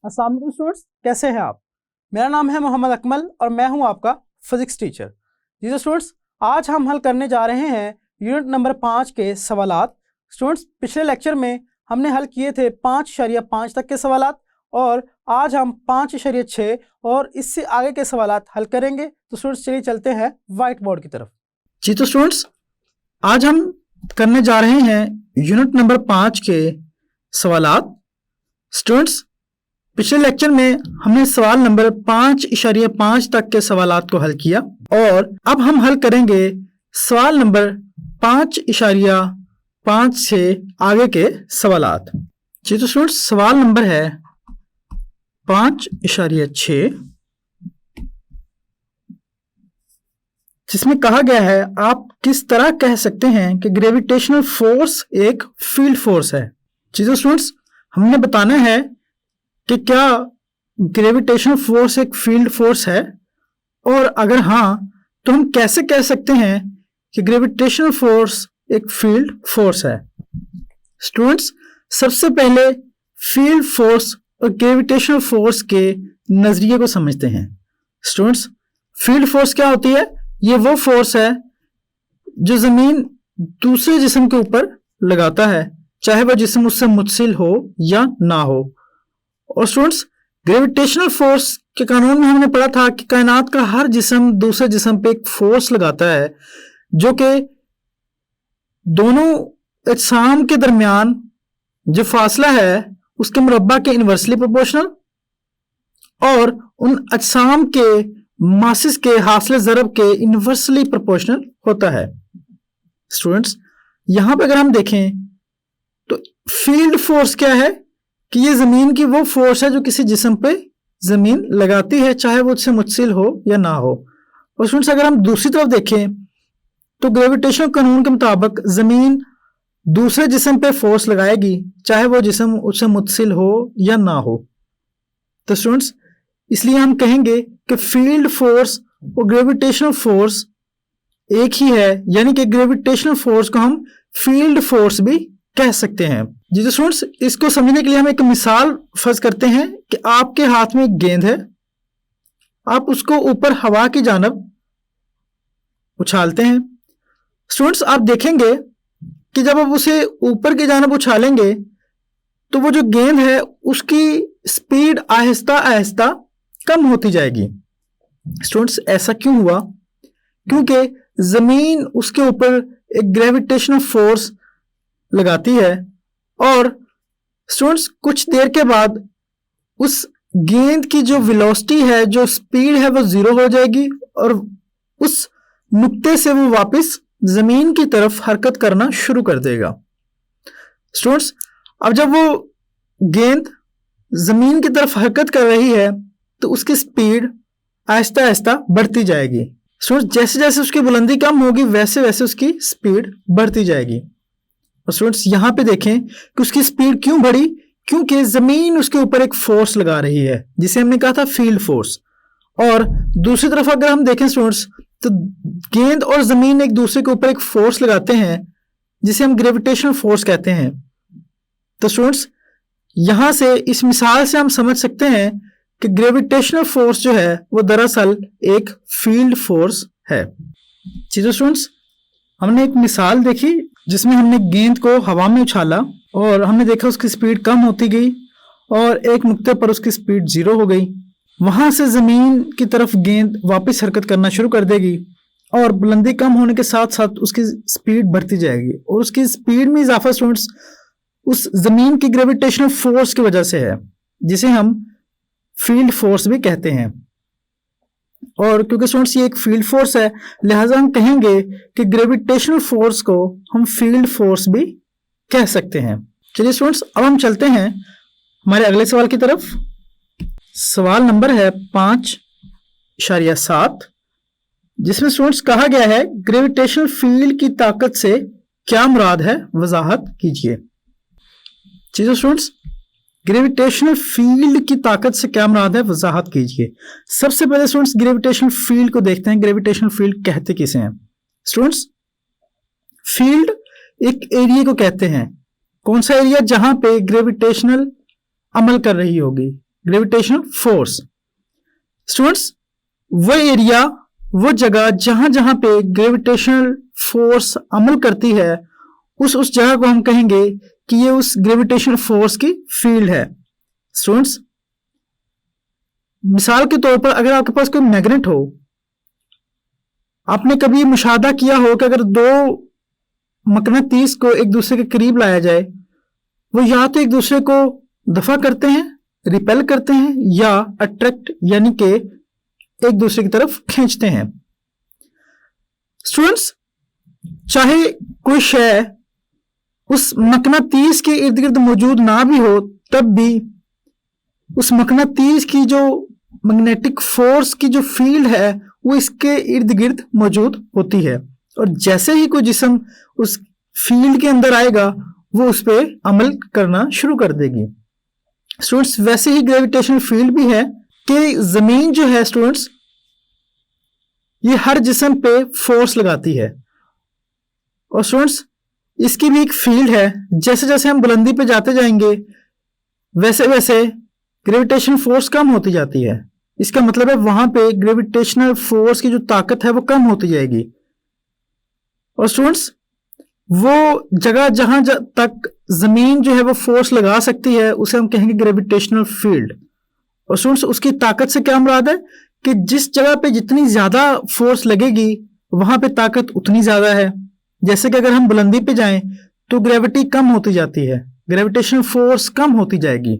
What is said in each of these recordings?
अस्सलाम वालेकुम स्टूडेंट्स, कैसे हैं आप। मेरा नाम है मोहम्मद अकमल और मैं हूं आपका फिजिक्स टीचर। जी स्टूडेंट्स, आज हम हल करने जा रहे हैं यूनिट नंबर 5 के सवालात। स्टूडेंट्स, पिछले लेक्चर में हमने हल किए थे 5.5 तक के सवालात और आज हम 5.6 और इससे आगे के सवालात हल करेंगे। तो स्टूडेंट्स चलिए चलते हैं व्हाइट बोर्ड की तरफ। जी तो स्टूडेंट्स, आज हम करने जा रहे हैं यूनिट नंबर 5 के सवालात। स्टूडेंट्स, पिछले लेक्चर में हमने सवाल नंबर 5.5 तक के सवालात को हल किया और अब हम हल करेंगे सवाल नंबर 5.5 से आगे के सवालात। जी तो स्टूडेंट्स, सवाल नंबर है 5.6, जिसमें कहा गया है आप किस तरह कह सकते हैं कि ग्रेविटेशनल फोर्स एक फील्ड फोर्स है। जी तो स्टूडेंट्स, हमने बताना है कि क्या ग्रेविटेशनल फोर्स एक फील्ड फोर्स है और अगर हाँ तो हम कैसे कह सकते हैं कि ग्रेविटेशनल फोर्स एक फील्ड फोर्स है। स्टूडेंट्स, सबसे पहले फील्ड फोर्स और ग्रेविटेशनल फोर्स के नजरिए को समझते हैं। स्टूडेंट्स, फील्ड फोर्स क्या होती है? ये वो फोर्स है जो जमीन दूसरे जिस्म के ऊपर लगाता है, चाहे वह जिस्म उससे मुत्सिल हो या ना हो। और स्टूडेंट्स, ग्रेविटेशनल फोर्स के कानून में हमने पढ़ा था कि कायनात का हर जिस्म दूसरे जिस्म पे एक फोर्स लगाता है जो कि दोनों अजसाम के दरमियान जो फासला है उसके मुरब्बा के इनवर्सली प्रोपोर्शनल और उन अजसाम के मासिस के हासिल ज़रब के इनवर्सली प्रोपोर्शनल होता है। स्टूडेंट्स, यहां पे अगर हम देखें तो फील्ड फोर्स क्या है कि ये जमीन की वो फोर्स है जो किसी जिस्म पे जमीन लगाती है, चाहे वो उससे मुत्सिल हो या ना हो। और स्टूडेंट्स, अगर हम दूसरी तरफ देखें तो ग्रेविटेशनल कानून के मुताबिक जमीन दूसरे जिस्म पे फोर्स लगाएगी, चाहे वो जिस्म उससे मुत्सिल हो या ना हो। तो स्टूडेंट्स, इसलिए हम कहेंगे कि फील्ड फोर्स और ग्रेविटेशनल फोर्स एक ही है, यानी कि ग्रेविटेशनल फोर्स को हम फील्ड फोर्स भी कह सकते हैं। जी तो स्टूडेंट्स, इसको समझने के लिए हम एक मिसाल फर्ज करते हैं कि आपके हाथ में एक गेंद है, आप उसको ऊपर हवा की जानब उछालते हैं। स्टूडेंट्स, आप देखेंगे कि जब आप उसे ऊपर की जानब उछालेंगे तो वो जो गेंद है उसकी स्पीड आहिस्ता आहिस्ता कम होती जाएगी। स्टूडेंट्स, ऐसा क्यों हुआ? क्योंकि जमीन उसके ऊपर एक ग्रेविटेशनल फोर्स लगाती है और स्टूडेंट्स कुछ देर के बाद उस गेंद की जो वेलोसिटी है, जो स्पीड है, वो जीरो हो जाएगी और उस नुक्ते से वो वापस जमीन की तरफ हरकत करना शुरू कर देगा। स्टूडेंट्स, अब जब वो गेंद जमीन की तरफ हरकत कर रही है तो उसकी स्पीड आहिस्ता आहिस्ता बढ़ती जाएगी। स्टूडेंट्स, जैसे जैसे उसकी बुलंदी कम होगी वैसे वैसे उसकी स्पीड बढ़ती जाएगी। और स्टूडेंट्स, यहां पे देखें कि उसकी स्पीड क्यों बढ़ी? क्योंकि जमीन उसके ऊपर एक फोर्स लगा रही है जिसे हमने कहा था फील्ड फोर्स। और दूसरी तरफ अगर हम देखें स्टूडेंट्स, तो गेंद और जमीन एक दूसरे के ऊपर एक फोर्स लगाते हैं जिसे हम ग्रेविटेशनल फोर्स कहते हैं। तो स्टूडेंट्स, यहां से इस मिसाल से हम समझ सकते हैं कि ग्रेविटेशनल फोर्स जो है वो दरअसल एक फील्ड फोर्स है। जी तो स्टूडेंट्स, हमने एक मिसाल देखी जिसमें हमने गेंद को हवा में उछाला और हमने देखा उसकी स्पीड कम होती गई और एक नुक्ते पर उसकी स्पीड जीरो हो गई। वहां से जमीन की तरफ गेंद वापस हरकत करना शुरू कर देगी और बुलंदी कम होने के साथ साथ उसकी स्पीड बढ़ती जाएगी और उसकी स्पीड में इजाफा स्टूडेंट्स उस जमीन की ग्रेविटेशनल फोर्स की वजह से है, जिसे हम फील्ड फोर्स भी कहते हैं। और क्योंकि स्टूडेंट्स ये एक फील्ड फोर्स है, लिहाजा हम कहेंगे कि ग्रेविटेशनल फोर्स को हम फील्ड फोर्स भी कह सकते हैं। चलिए स्टूडेंट्स, अब हम चलते हैं हमारे अगले सवाल की तरफ। सवाल नंबर है 5.7, जिसमें स्टूडेंट्स कहा गया है ग्रेविटेशनल फील्ड की ताकत से क्या मुराद है, वजाहत कीजिए। चलिए स्टूडेंट्स, ग्रेविटेशनल फील्ड की ताकत से क्या मुराद है, वजाहत कीजिए। सबसे पहले स्टूडेंट्स ग्रेविटेशनल फील्ड को देखते हैं। ग्रेविटेशनल फील्ड कहते किसे हैं? स्टूडेंट्स, फील्ड एक एरिया को कहते हैं। कौन सा एरिया? जहां पे ग्रेविटेशनल अमल कर रही होगी, ग्रेविटेशनल फोर्स। स्टूडेंट्स, वो एरिया, वो जगह जहां जहां पे ग्रेविटेशनल फोर्स अमल करती है उस जगह को हम कहेंगे कि ये उस ग्रेविटेशनल फोर्स की फील्ड है। स्टूडेंट्स, मिसाल के तौर पर अगर आपके पास कोई मैग्नेट हो, आपने कभी मुशाहदा किया हो कि अगर दो मकनातीस को एक दूसरे के करीब लाया जाए, वो या तो एक दूसरे को दफा करते हैं, रिपेल करते हैं, या अट्रैक्ट यानी कि एक दूसरे की तरफ खींचते हैं। स्टूडेंट्स, चाहे कोई शय उस मकनातीस के इर्द गिर्द मौजूद ना भी हो, तब भी उस मकनातीस की जो मैग्नेटिक फोर्स की जो फील्ड है वो इसके इर्द गिर्द मौजूद होती है, और जैसे ही कोई जिस्म उस फील्ड के अंदर आएगा वो उस पर अमल करना शुरू कर देगी। स्टूडेंट्स, वैसे ही ग्रेविटेशनल फील्ड भी है कि जमीन जो है स्टूडेंट्स, ये हर जिस्म पे फोर्स लगाती है, और स्टूडेंट्स इसकी भी एक फील्ड है। जैसे जैसे हम बुलंदी पे जाते जाएंगे वैसे वैसे ग्रेविटेशनल फोर्स कम होती जाती है। इसका मतलब है वहां पे ग्रेविटेशनल फोर्स की जो ताकत है वो कम होती जाएगी, और स्टूडेंट्स वो जगह जहां तक जमीन जो है वो फोर्स लगा सकती है उसे हम कहेंगे ग्रेविटेशनल फील्ड। और स्टूडेंट्स, उसकी ताकत से क्या मुराद है कि जिस जगह पे जितनी ज्यादा फोर्स लगेगी वहां पे ताकत उतनी ज्यादा है। जैसे कि अगर हम बुलंदी पे जाएं तो ग्रेविटी कम होती जाती है, ग्रेविटेशनल फोर्स कम होती जाएगी,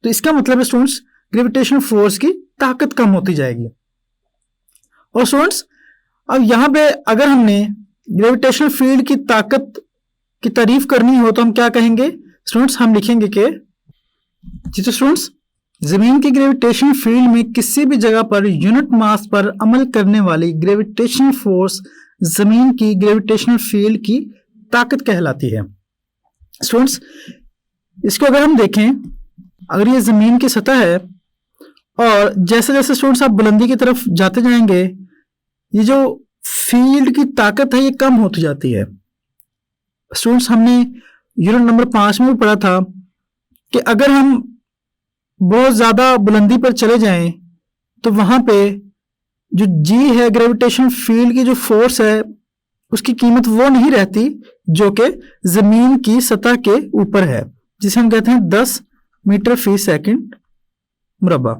तो इसका मतलब है स्टूडेंट्स ग्रेविटेशनल फोर्स की ताकत कम होती जाएगी। और स्टूडेंट्स, अब यहां पे अगर हमने ग्रेविटेशनल फील्ड की ताकत की तारीफ करनी हो तो हम क्या कहेंगे स्टूडेंट्स? हम लिखेंगे कि जी तो स्टूडेंट्स, जमीन की ग्रेविटेशनल फील्ड में किसी भी जगह पर यूनिट मास पर अमल करने वाली ग्रेविटेशनल फोर्स जमीन की ग्रेविटेशनल फील्ड की ताकत कहलाती है। स्टूडेंट्स, इसको अगर हम देखें, अगर ये जमीन की सतह है और जैसे जैसे स्टूडेंट्स आप बुलंदी की तरफ जाते जाएंगे ये जो फील्ड की ताकत है ये कम होती जाती है। स्टूडेंट्स, हमने यूनिट नंबर 5 में भी पढ़ा था कि अगर हम बहुत ज्यादा बुलंदी पर चले जाएं तो वहां पे जो जी है ग्रेविटेशन फील्ड की जो फोर्स है उसकी कीमत वो नहीं रहती जो कि जमीन की सतह के ऊपर है, जिसे हम कहते हैं 10 मीटर फी सेकंड मुरब्बा।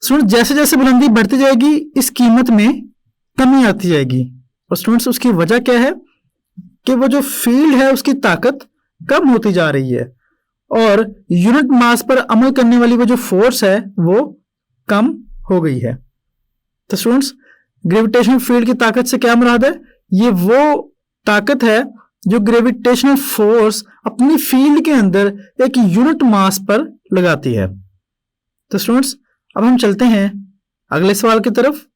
स्टूडेंट्स, जैसे जैसे बुलंदी बढ़ती जाएगी इस कीमत में कमी आती जाएगी, और स्टूडेंट्स उसकी वजह क्या है कि वो जो फील्ड है उसकी ताकत कम होती जा रही है और यूनिट मास पर अमल करने वाली वो जो फोर्स है वो कम हो गई है। तो स्टूडेंट्स, ग्रेविटेशनल फील्ड की ताकत से क्या मुराद है? ये वो ताकत है जो ग्रेविटेशनल फोर्स अपनी फील्ड के अंदर एक यूनिट मास पर लगाती है। तो स्टूडेंट्स, अब हम चलते हैं अगले सवाल की तरफ।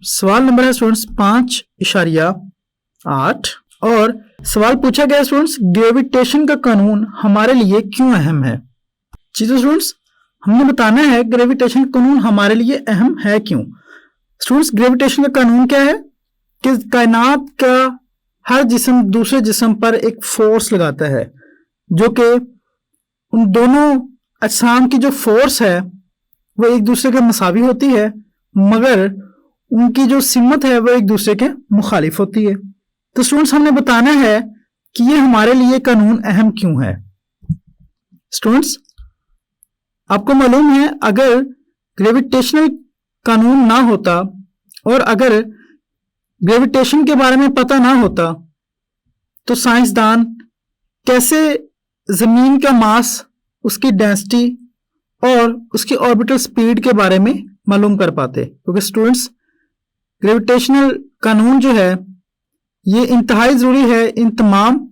सवाल नंबर है स्टूडेंट्स 5.8 और सवाल पूछा गया स्टूडेंट्स, ग्रेविटेशन का कानून हमारे लिए क्यों अहम है? जी तो स्टूडेंट्स, हमने बताना है ग्रेविटेशन का कानून हमारे लिए अहम है क्यों। स्टूडेंट्स, ग्रेविटेशन का कानून क्या है कि कायनात का हर जिस्म दूसरे जिस्म पर एक फोर्स लगाता है जो कि उन दोनों अजसाम की जो फोर्स है वो एक दूसरे के मसावी होती है, मगर उनकी जो सिमत है वो एक दूसरे के मुखालिफ होती है। तो स्टूडेंट्स, हमने बताना है कि ये हमारे लिए कानून अहम क्यों है। स्टूडेंट्स, आपको मालूम है अगर ग्रेविटेशनल कानून ना होता और अगर ग्रेविटेशन के बारे में पता ना होता तो साइंसदान कैसे जमीन का मास, उसकी डेंसिटी और उसकी ऑर्बिटल स्पीड के बारे में मालूम कर पाते? क्योंकि स्टूडेंट्स, ग्रेविटेशनल कानून जो है ये इंतहाई ज़रूरी है इन तमाम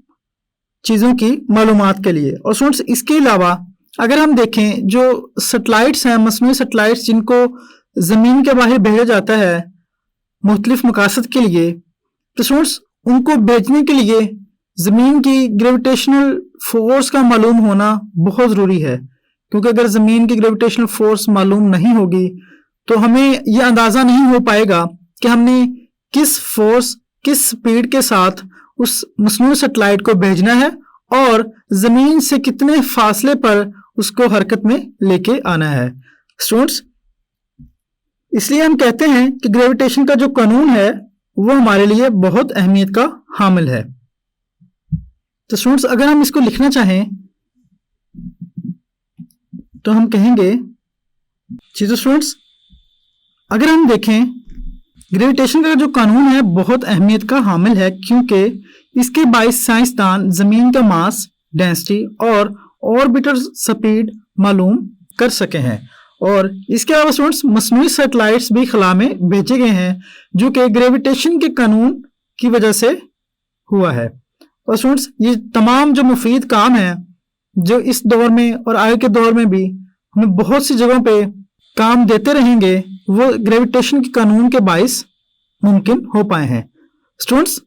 चीज़ों की मालूमात के लिए। और स्टूडेंट्स, इसके अलावा अगर हम देखें जो सैटेलाइट्स हैं, मसनूई सैटेलाइट्स जिनको ज़मीन के बाहर भेजा जाता है मुख्तलिफ मकासद के लिए, तो स्टूडेंट्स उनको भेजने के लिए ज़मीन की ग्रेविटेशनल फोर्स का मालूम होना बहुत ज़रूरी है, क्योंकि अगर ज़मीन की ग्रेविटेशनल फोर्स मालूम नहीं होगी तो हमें यह अंदाज़ा नहीं हो पाएगा कि हमने किस फोर्स, किस स्पीड के साथ उस मसनूई सैटेलाइट को भेजना है और ज़मीन से कितने फासले पर उसको हरकत में लेके आना है। स्टूडेंट्स, इसलिए हम कहते हैं कि ग्रेविटेशन का जो कानून है वो हमारे लिए बहुत अहमियत का हामिल है। तो स्टूडेंट्स, अगर हम इसको लिखना चाहें तो हम कहेंगे जी। स्टूडेंट्स, अगर हम देखें ग्रेविटेशन का जो कानून है बहुत अहमियत का हामिल है, क्योंकि इसके बाइस साइंसदान जमीन का मास, डेंसिटी और ऑर्बिटल स्पीड मालूम कर सके हैं। और इसके अलावा स्टूडेंट्स, मसनूई सैटेलाइट्स भी खला में भेजे गए हैं जो कि ग्रेविटेशन के कानून की वजह से हुआ है। और स्टूडेंट्स, ये तमाम जो मुफीद काम है जो इस दौर में और आगे के दौर में भी हमें बहुत सी जगहों पे काम देते रहेंगे, वो ग्रेविटेशन के कानून के बाइस मुमकिन हो पाए हैं। स्टूडेंट्स,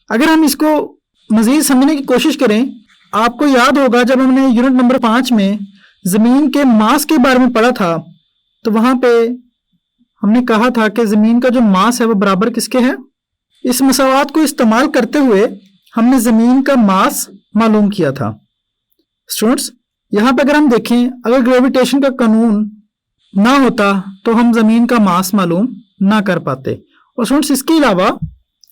अगर हम इसको मजीद समझने की कोशिश करें, आपको याद होगा जब हमने यूनिट नंबर 5 में ज़मीन के मास के बारे में पढ़ा था, तो वहाँ पे हमने कहा था कि ज़मीन का जो मास है वो बराबर किसके है। इस मसावात को इस्तेमाल करते हुए हमने ज़मीन का मास मालूम किया था। स्टूडेंट्स, यहाँ पे अगर हम देखें, अगर ग्रेविटेशन का कानून ना होता तो हम ज़मीन का मास मालूम ना कर पाते। और स्टूडेंट्स, इसके अलावा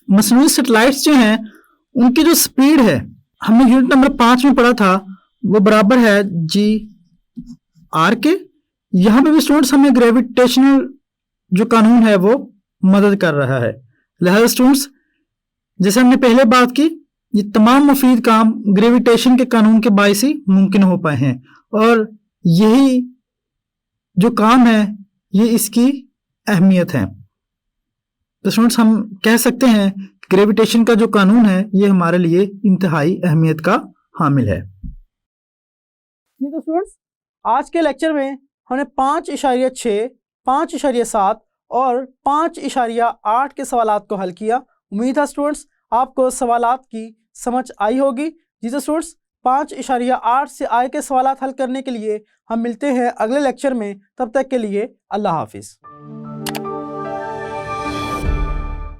मसनूई सैटेलाइट्स जो हैं उनकी जो स्पीड है हमने यूनिट नंबर 5 में पढ़ा था, वो बराबर है g/r के। यहाँ पे भी स्टूडेंट्स हमें ग्रेविटेशनल जो कानून है वो मदद कर रहा है। लिहाजा स्टूडेंट्स, जैसे हमने पहले बात की, ये तमाम मुफीद काम ग्रेविटेशन के कानून के बायस ही मुमकिन हो पाए हैं, और यही जो काम है ये इसकी अहमियत है। तो स्टूडेंट्स, हम कह सकते हैं कि ग्रेविटेशन का जो कानून है ये हमारे लिए इंतहाई अहमियत का हामिल है। तो स्टूडेंट्स, आज के लेक्चर में हमने 5.6, 5.7 और 5.8 के सवालात को हल किया। उम्मीद है स्टूडेंट्स आपको सवालात की समझ आई होगी। जी तो स्टूडेंट्स, 5.8 से आगे के सवालात हल करने के लिए हम मिलते हैं अगले लेक्चर में। तब तक के लिए अल्लाह हाफिज़।